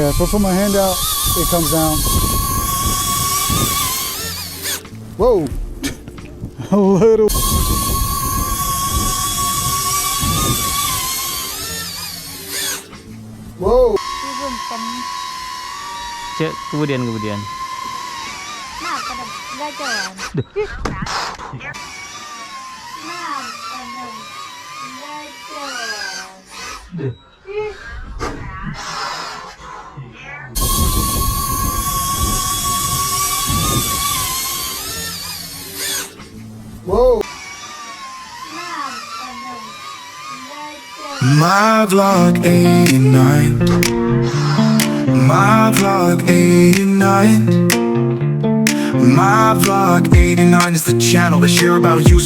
Yeah, if I put my hand out, it comes down. Whoa! A little. Whoa! Cek, kemudian. Maaf, pada belajaran. Maaf, pada belajaran. Whoa! Maaf, pada belajaran. My vlog 89. My vlog 89. My vlog 89 is the channel to share about you.